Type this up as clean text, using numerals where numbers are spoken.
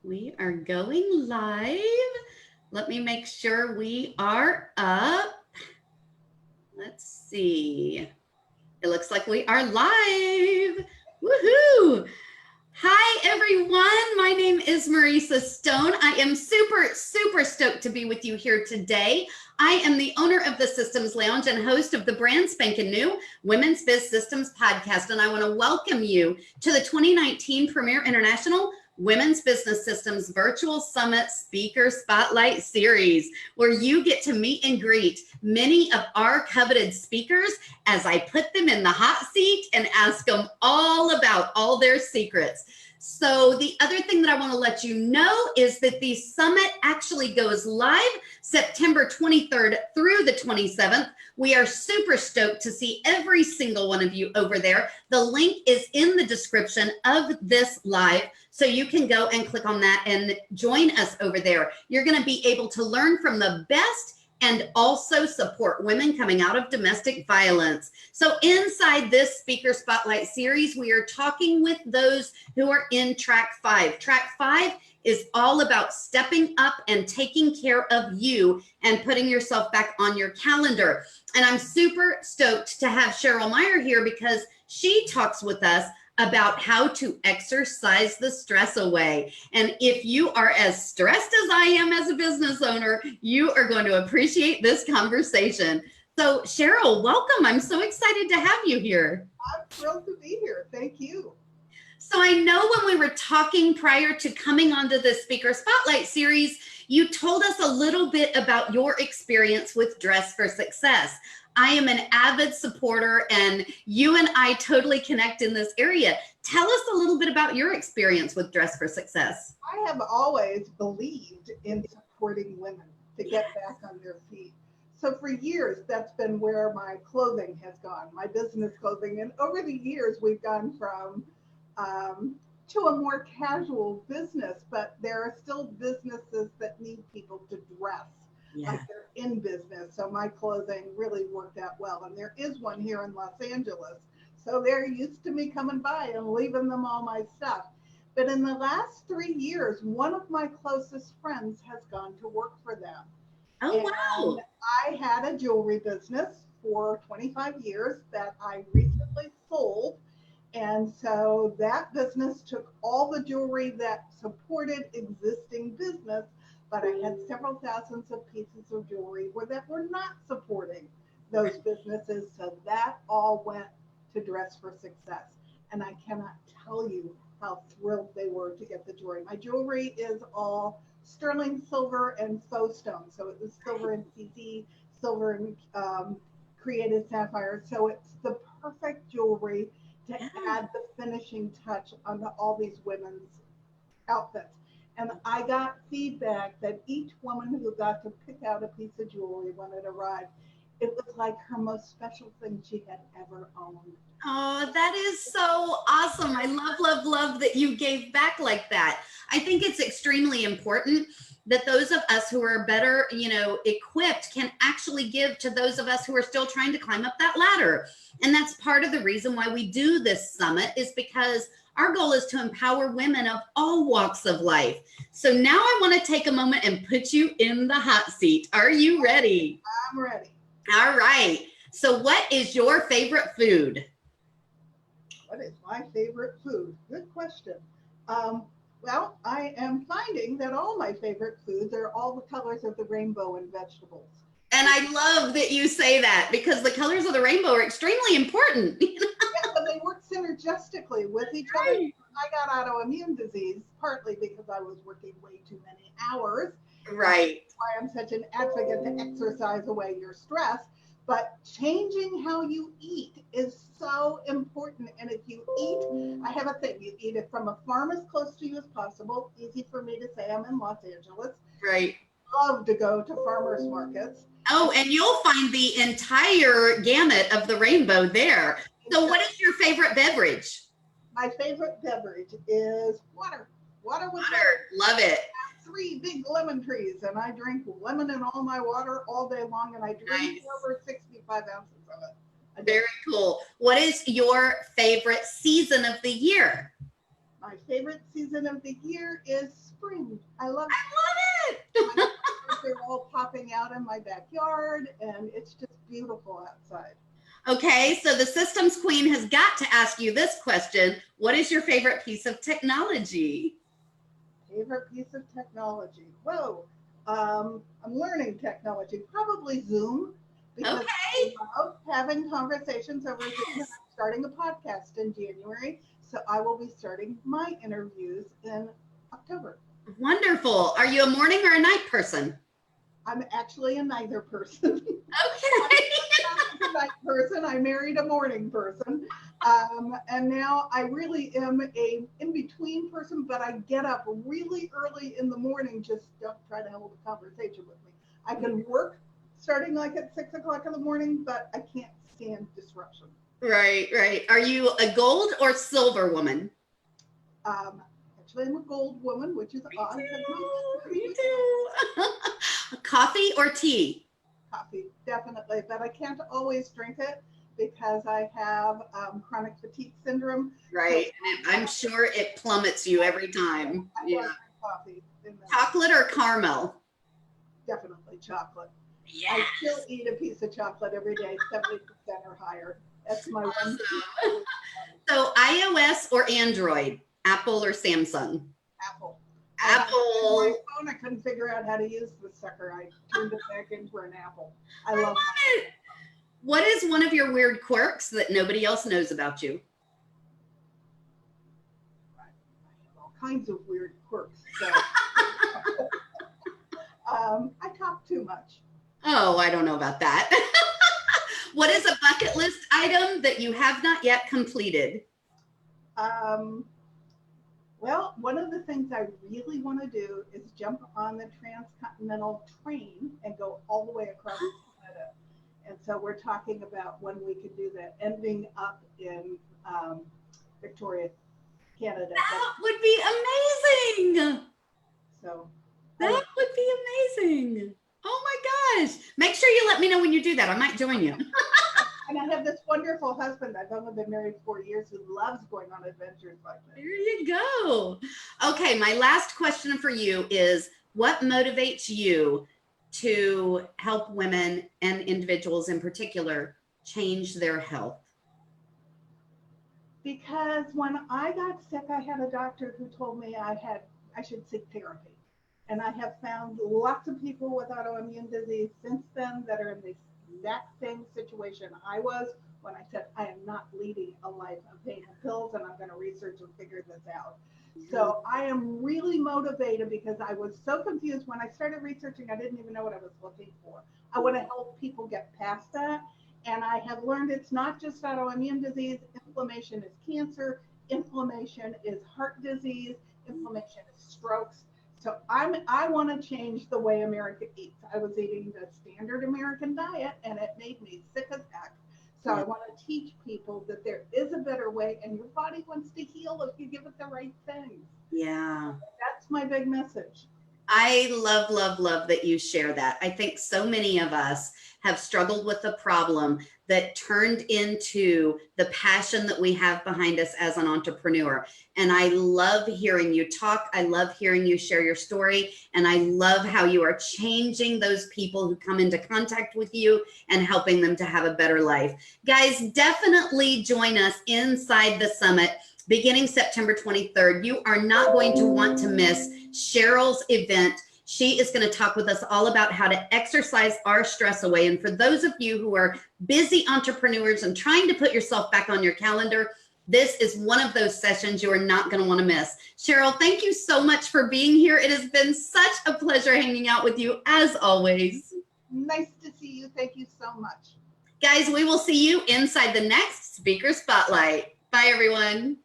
We are going live. Let me make sure we are up. Let's see. It looks like we are live. Woohoo! Hi, everyone. My name is Marissa Stone. I am super stoked to be with you here today. I am the owner of the Systems Lounge and host of the brand spanking new Women's Biz Systems podcast. And I want to welcome you to the 2019 Premier International Women's Business Systems Virtual Summit Speaker Spotlight Series, where you get to meet and greet many of our coveted speakers as I put them in the hot seat and ask them all about all their secrets. So the other thing that I want to let you know is that the summit actually goes live September 23rd through the 27th. We are super stoked to see every single one of you over there. The link is in the description of this live, so you can go and click on that and join us over there. You're going to be able to learn from the best and also support women coming out of domestic violence. So inside this Speaker Spotlight series, we are talking with those who are in Track 5. Track 5 is all about stepping up and taking care of you and putting yourself back on your calendar. And I'm super stoked to have Cheryl Meyer here because she talks with us about how to exercise the stress away. And if you are as stressed as I am as a business owner, you are going to appreciate this conversation. So Cheryl, welcome. I'm so excited to have you here. I'm thrilled to be here. Thank you. So I know when we were talking prior to coming onto the Speaker Spotlight series, you told us a little bit about your experience with Dress for Success. I am an avid supporter and you and I totally connect in this area. Tell us a little bit about your experience with Dress for Success. I have always believed in supporting women to get back on their feet. So for years, that's been where my clothing has gone, my business clothing. And over the years, we've gone from to a more casual business, but there are still businesses that need people to dress. Yeah. Like they're in business. So my clothing really worked out well. And there is one here in Los Angeles. So they're used to me coming by and leaving them all my stuff. But in the last 3 years, one of my closest friends has gone to work for them. Oh, and wow. I had a jewelry business for 25 years that I recently sold. And so that business took all the jewelry that supported existing business, but I had several thousands of pieces of jewelry that were not supporting those businesses. So that all went to Dress for Success. And I cannot tell you how thrilled they were to get the jewelry. My jewelry is all sterling silver and faux stone. So it was silver and CZ, silver and created sapphire. So it's the perfect jewelry to add the finishing touch onto all these women's outfits. And I got feedback that each woman who got to pick out a piece of jewelry when it arrived, it was like her most special thing she had ever owned. Oh, that is so awesome. I love that you gave back like that. I think it's extremely important that those of us who are better, equipped can actually give to those of us who are still trying to climb up that ladder. And that's part of the reason why we do this summit, is because our goal is to empower women of all walks of life. So now I want to take a moment and put you in the hot seat. Are you ready? I'm ready. All right. So what is your favorite food? What is my favorite food? Good question. Well, I am finding that all my favorite foods are all the colors of the rainbow in vegetables. And I love that you say that, because the colors of the rainbow are extremely important. Yeah, but they work synergistically with each other. I got autoimmune disease partly because I was working way too many hours. Right. That's why I'm such an advocate to exercise away your stress. But changing how you eat is so important. And if you eat, I have a thing, you eat it from a farm as close to you as possible. Easy for me to say, I'm in Los Angeles. Right. Love to go to farmers markets. Oh, and you'll find the entire gamut of the rainbow there. So what is your favorite beverage? My favorite beverage is water. Water with water. Love it. 3 big lemon trees, and I drink lemon in all my water all day long, and I drink over 65 ounces of it. Very cool. What is your favorite season of the year? My favorite season of the year is spring. I love I my love it. flowers are all popping out in my backyard, and it's just beautiful outside. Okay, so the systems queen has got to ask you this question. What is your favorite piece of technology? Favorite piece of technology? Whoa, I'm learning technology. Probably Zoom because Okay. I love having conversations over Zoom. And Yes. I'm starting a podcast in January, so I will be starting my interviews in October. Wonderful. Are you a morning or a night person? I'm actually a neither person. Okay. I'm a night person. I married a morning person. And now I really am a in-between person, but I get up really early in the morning. Just don't try to hold a conversation with me. I can work starting like at 6 o'clock in the morning, but I can't stand disruption. Right, right. Are you a gold or silver woman? Um, Actually, I'm a gold woman, which is Me odd because my too. husband Me is too. Coffee or tea? coffee, definitely, but I can't always drink it because I have chronic fatigue syndrome. So Right. And I'm sure it plummets you every time. I Yeah. don't drink coffee. Chocolate or caramel? Definitely chocolate. I Yes. still eat a piece of chocolate every day, 70% or higher. That's my one. Awesome. So iOS or Android? Apple or Samsung? Apple. I had an Android Apple. phone. I couldn't figure out how to use the sucker. I turned it back into an Apple. I I love love it. What is one of your weird quirks that nobody else knows about you? I have all kinds of weird quirks. So I talk too much. Oh, I don't know about that. What is a bucket list item that you have not yet completed? Um, well, one of the things I really want to do is jump on the transcontinental train and go all the way across Canada. And so we're talking about when we could do that, ending up in Victoria, Canada. That would be amazing. So That would be amazing. Oh my gosh. Make sure you let me know when you do that. I might join you. and I have this wonderful husband. I've only been married 4 years who loves going on adventures like this. There you go. Okay, my last question for you is what motivates you to help women and individuals in particular change their health? Because when I got sick, I had a doctor who told me I should seek therapy. And I have found lots of people with autoimmune disease since then that are in the exact same situation I was when I said I am not leading a life of taking pills and I'm going to research and figure this out. So I am really motivated because I was so confused when I started researching. I didn't even know what I was looking for. I want to help people get past that. And I have learned it's not just autoimmune disease. Inflammation is cancer. Inflammation is heart disease. Inflammation is strokes. So I want to change the way America eats. I was eating the standard American diet and it made me sick as heck. So I want to teach people that there is a better way and your body wants to heal if you give it the right things. Yeah. That's my big message. I love, love, love that you share that. I think so many of us have struggled with a problem that turned into the passion that we have behind us as an entrepreneur. And I love hearing you talk. I love hearing you share your story. And I love how you are changing those people who come into contact with you and helping them to have a better life. Guys, definitely join us inside the summit beginning September 23rd. You are not going to want to miss Cheryl's event. She is going to talk with us all about how to exercise our stress away. And for those of you who are busy entrepreneurs and trying to put yourself back on your calendar, this is one of those sessions you are not going to want to miss. Cheryl, thank you so much for being here. It has been such a pleasure hanging out with you as always. Nice to see you. Thank you so much. Guys, we will see you inside the next Speaker Spotlight. Bye, everyone.